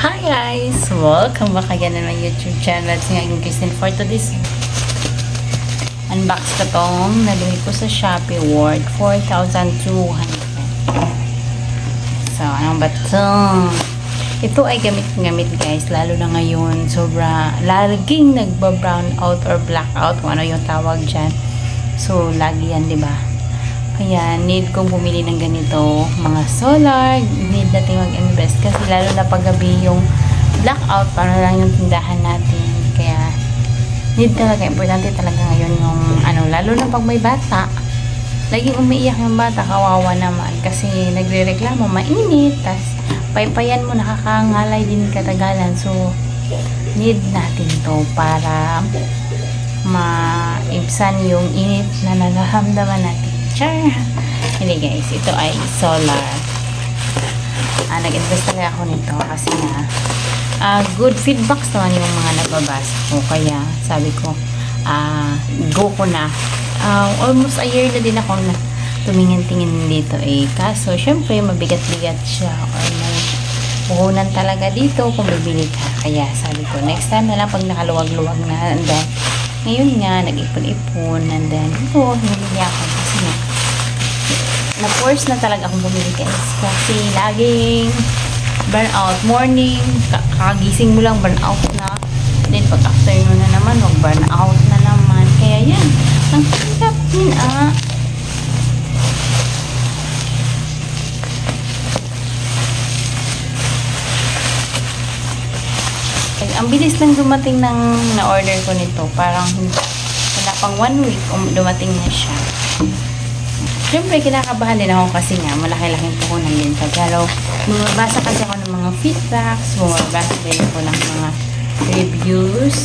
Hi guys! Welcome back again on my YouTube channel. It's nga yung Kristen for today's unbox ko tong nabili ko sa Shopee worth 4,200. So, anong ba ito? Ito ay gamit guys, lalo na ngayon laging nagba-brown out or black out kung ano yung tawag dyan. So, lagi yan, diba? Kaya, need kong bumili ng ganito. Mga solar, need natin mag-invest. Kasi lalo na paggabi yung blackout, para lang yung tindahan natin. Kaya, need talaga. Importante talaga ngayon yung, lalo na pag may bata. Laging umiiyak yung bata, kawawa naman. Kasi, nagre-reklamo, mainit. Tas, paypayan mo, nakakangalay din katagalan. So, need natin to para maibsan yung init na nararamdaman natin. Char! Hindi guys, ito ay solar. Nag-invest talaga ako nito kasi good feedbacks naman yung mga nababasa ko. Kaya sabi ko, go ko na. Almost a year na din ako na tumingin-tingin dito kaso syempre mabigat-bigat siya or may puhunan talaga dito kung bibili ka. Kaya sabi ko, next time na lang pag nakaluwag-luwag na. And then, ngayon nga, nag-ipon-ipon. And then, hindi ako kasi na-force na talaga akong bumili guys. Kasi laging burnout. Morning, kagising mo lang, burnout na. Then, pag afternoon na naman, burnout na naman. Kaya yan, ang hirap din Ang bilis lang dumating ng na-order ko nito. Parang wala pang 1 week dumating na siya. Siyempre, kinakabahan din ako kasi nga malaki-laking puhunan din. Pero, bumabasa kasi ako ng mga feedbacks, bumabasa din ako ng mga reviews.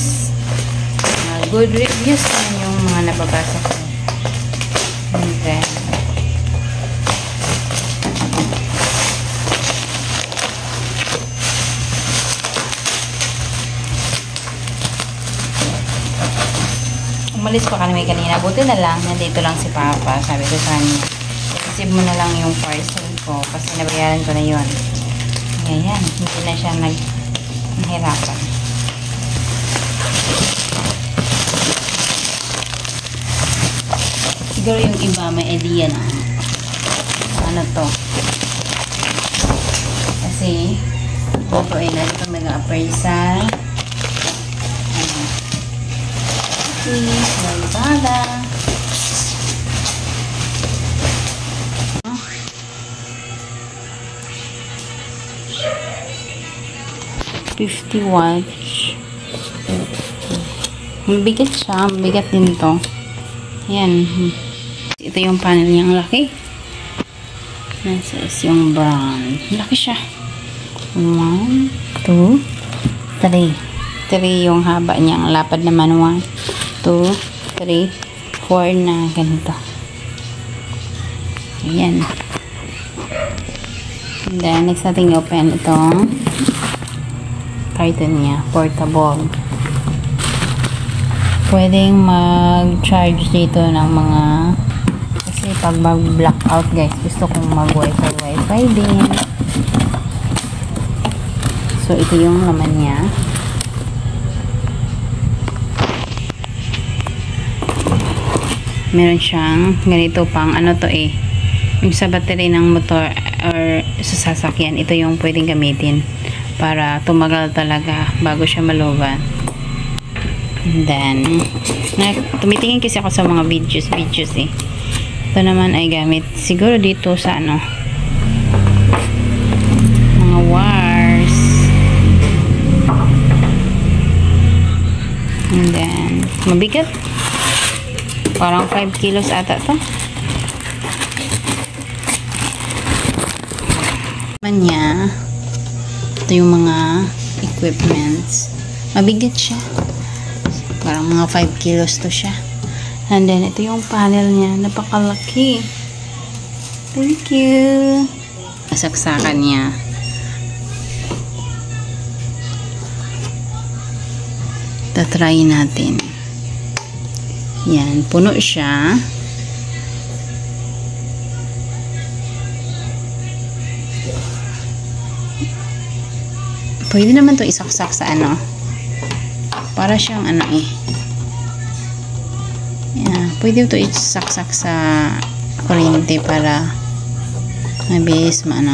Good reviews naman yung mga nababasa ko. And then, umalis pa kami kanina. Buti na lang, nandito lang si Papa. Sabi ko sa kanya, receive mo na lang yung parcel ko kasi nabayaran ko na yun. Ngayon, hindi na siya nahirapan. Siguro yung iba may idea na ano to. Kasi, ito ay nandito nag-appraisal. Lazada. 50 watts. Mabigat siya. Mabigat din to. Ayan. Ito yung panel niya. Ang laki. Nasa yung brown. Laki siya. 1, 2, 3. 3 yung haba niya. Ang lapad naman 1, 2, 3, 4 na ganito. Ayan. And then, next natin open itong carton niya. Portable. Pwedeng mag-charge dito ng mga kasi pag mag-blackout guys, gusto kong mag-wifi din. So, ito yung laman niya. Meron siyang ganito pang yung sa battery ng motor or sa sasakyan, ito yung pwedeng gamitin para tumagal talaga bago siya maluban. And then tumitingin kasi ako sa mga videos ito naman ay gamit siguro dito sa mga wires. And then mabigat. Parang 5 kilos ata to. Niya, ito yung mga equipments. Mabigat siya. Parang mga 5 kilos to siya. And then, ito yung panel niya. Napakalaki. Thank you. Saksakan niya. Tatry natin. Yan, puno siya. Pwede naman to isaksak sa ano. Para siyang ano eh. Yeah, pwede to isaksak sa kuryente para mabilis maano.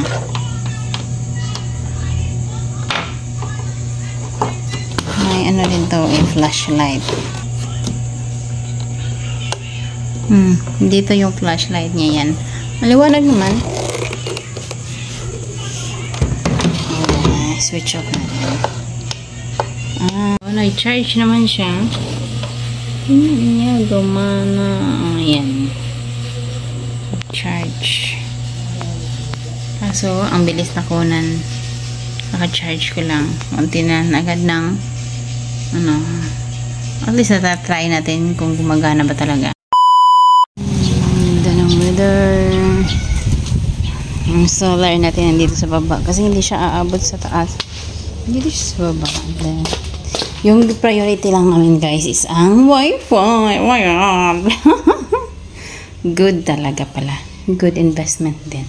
May ano din to eh, flashlight. Dito yung flashlight niya yan. Maliwanag naman. Switch off natin. Nag-charge naman siya. Niya gumana. Ayan. Charge. Kaso, ang bilis na kunan. Naka-charge ko lang. Unti na agad ng ano. At least natatry natin kung gumagana ba talaga. Ganda ng weather. Yung solar natin nandito sa baba. Kasi hindi siya aabot sa taas. Dito siya sa baba. Then, yung priority lang namin guys is ang wifi. Oh my God. Good talaga pala. Good investment din.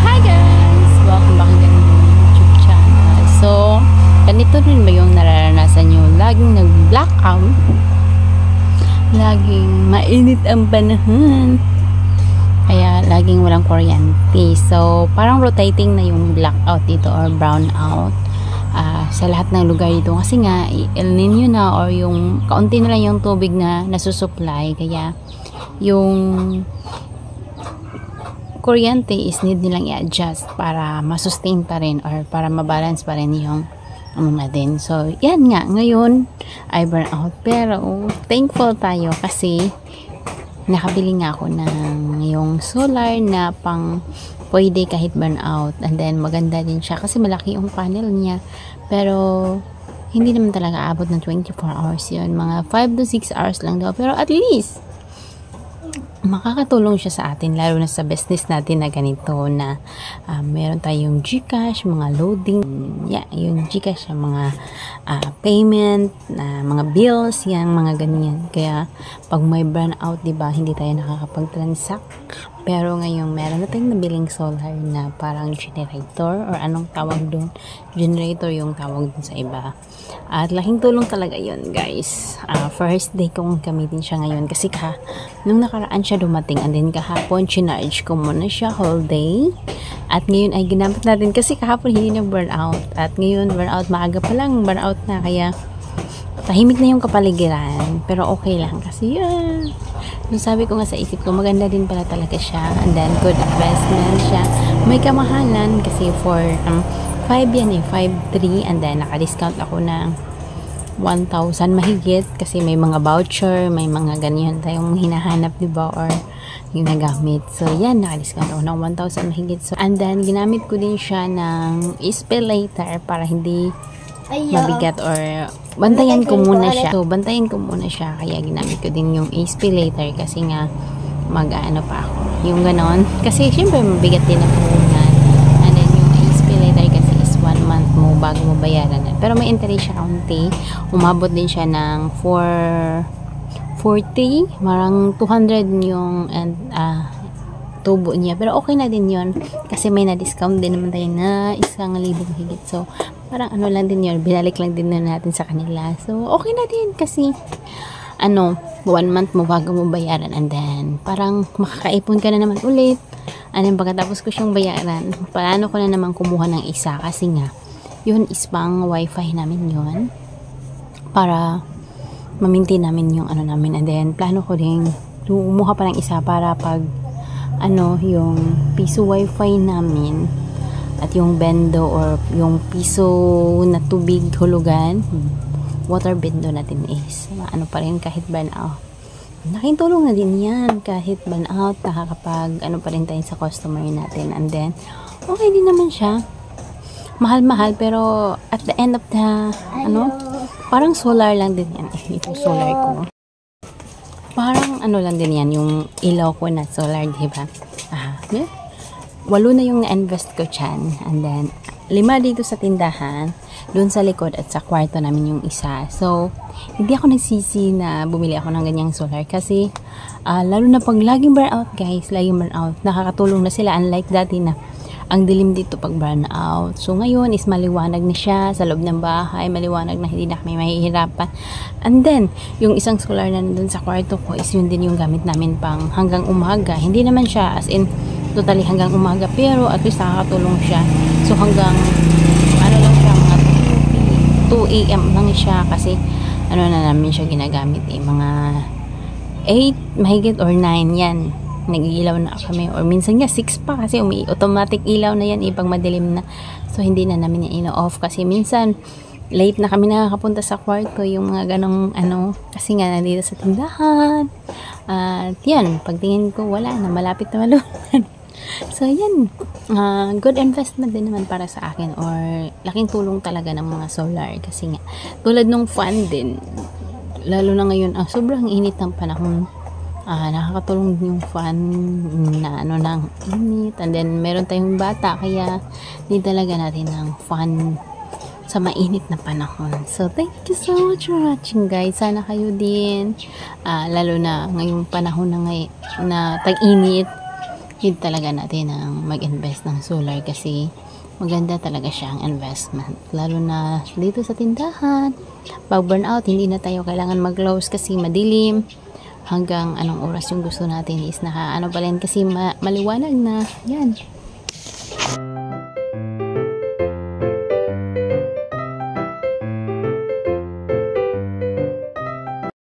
Hi guys! Welcome back again to my YouTube channel. So, ganito rin ba yung nararanasan nyo? Laging nag-blackout. Laging mainit ang panahon. Kaya laging walang kuryente. So, parang rotating na yung blackout dito or brownout sa lahat ng lugar dito. Kasi nga, El Nino na or yung kaunti na lang yung tubig na nasusupply. Kaya, yung kuryente is need nilang i-adjust para masustain pa rin or para mabalance pa rin yung ano natin. So, yan nga. Ngayon, ay burnout. Pero, thankful tayo kasi nakabili nga ako ng yung solar na pang pwede kahit burnout, and then maganda din siya kasi malaki yung panel niya, pero hindi naman talaga abot ng 24 hours yun, mga 5 to 6 hours lang daw, pero at least makakatulong siya sa atin, lalo na sa business natin na ganito na meron tayong GCash, mga loading, yung GCash, yung mga payment, mga bills, yung mga ganyan. Kaya pag may burnout, diba, hindi tayo nakakapag-transact. Pero ngayon, meron na tayong nabiling solar na parang generator or anong tawag doon. Generator yung tawag doon sa iba. At laking tulong talaga yun, guys. First day kong gamitin siya ngayon kasi nung nakaraan siya dumating and then kahapon, chinarge ko muna siya whole day. At ngayon ay ginamit natin kasi kahapon hindi na burnout. At ngayon, burnout, maaga pa lang, burnout na. Kaya tahimik na yung kapaligiran. Pero okay lang kasi sabi ko nga sa isip ko, maganda din pala talaga siya. And then, good investment siya. May kamahalan kasi for 5 yan eh, 5.3, and then naka-discount ako ng 1,000 mahigit kasi may mga voucher, may mga ganyan tayong hinahanap, diba, or ginagamit. So, yan, naka-discount ako ng 1,000 mahigit. So, and then, ginamit ko din siya ng spillator para hindi mabigat or bantayan ko muna siya. So, bantayan ko muna siya. Kaya ginamit ko din yung spillator kasi nga mag-ano pa ako. Yung ganon. Kasi, syempre, mabigat din ako na. And then, yung spillator kasi is 1 month mo bago mo bayaran. Pero may interest siya kaunti. Umabot din siya ng 440. Marang 200 yung tubo niya. Pero okay na din yun. Kasi may na-discount din naman tayo na 1,000 higit. So, parang ano lang din yun. Binalik lang din na natin sa kanila. So, okay na din kasi 1 month mo bago mo bayaran. And then, parang makakaipon ka na naman ulit. And then, pagkatapos ko siyang bayaran, paano ko na naman kumuha ng isa. Kasi nga, yun is pang wifi namin yun. Para ma-maintain namin yung ano namin. And then, plano ko rin kumuha pa ng isa para pag yung piso wifi namin at yung bendo or yung piso na tubig hulugan, water bendo natin is ano pa rin kahit burnout. Laking tulong na din yan kahit burnout, nakakapag pa rin tayo sa customer natin. And then, okay din naman siya. Mahal-mahal pero at the end of the parang solar lang din yan. Ito solar ko. Parang lang din yan, yung ilaw ko na solar, diba? 8 na yung na-invest ko dyan. And then, 5 dito sa tindahan, doon sa likod at sa kwarto namin yung isa. So, hindi ako nagsisi na bumili ako ng ganyang solar kasi, lalo na pag laging burnout guys, laging burnout, nakakatulong na sila. Unlike dati na, ang dilim dito pag burn out. So ngayon is maliwanag na siya sa loob ng bahay, maliwanag na, hindi na kami mahihirapan. And then yung isang solar na nandun sa kwarto ko is yun din yung gamit namin pang hanggang umaga. Hindi naman siya as in totally hanggang umaga, pero at least nakakatulong siya. So hanggang ano lang siya, mga 2 AM lang siya, kasi ano na namin siya ginagamit mga 8 mahigit or 9 yan, nag-iilaw na kami, or minsan nga 6 pa, kasi automatic ilaw na yan pag madilim na. So hindi na namin yan ino-off, kasi minsan late na kami nakakapunta sa kwarto, yung mga ganong kasi nga nandito sa tindahan. At yan, pagtingin ko wala na, malapit na malunan. So yan, good investment din naman para sa akin, or laking tulong talaga ng mga solar, kasi nga tulad nung fan din, lalo na ngayon sobrang init ng panahon. Nakakatulong yung fan na ng init, and then meron tayong bata, kaya need talaga natin ng fan sa mainit na panahon. So thank you so much for watching, guys. Sana kayo din, lalo na ngayong panahon na tag-init, need talaga natin ang mag-invest ng solar, kasi maganda talaga siyang investment, lalo na dito sa tindahan. Pag burnout, hindi na tayo kailangan mag-close kasi madilim. Hanggang anong oras yung gusto natin is pa rin, kasi maliwanag na yan.